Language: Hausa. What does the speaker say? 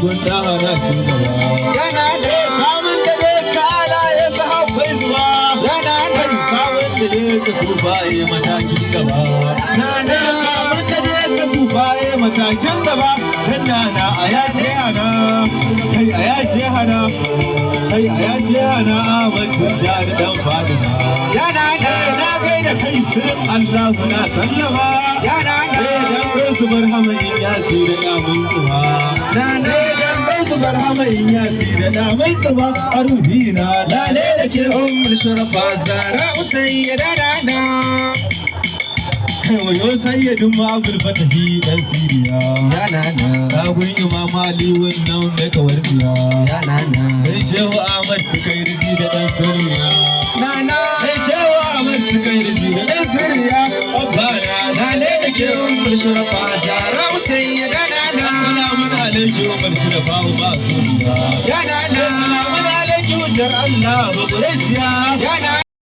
gunda hana shugaba yana da samun da kala ya sahabbai zuwa yana da samun da ka su baye matakin gaba nana samun da ka su baye matakin gaba dan nana ayace hana kai ayace hana kai ayace hana abatin jar dan fadima yana da na kai da kai sun Allah muna sallama yana da dan su barhama in yasira da mun zuwa nana dan su barhama in yasira da mun zuwa arudina lale da ke ummul shurafa zara usayyada dana wayo sayyidin ma abul fatahi dan siriya ya nana ragun imam ali wannan da kawarciya ya nana sai shehu ahmad sukai riji da dan siriya nana sai shehu ahmad sukai riji da dan siriya abbana lale da ke ummul shurafa zara usayyada dana salamun alayki ummul shurafa ba suriya ya nana salamun alayki wutar allah ba quraysiya ya nana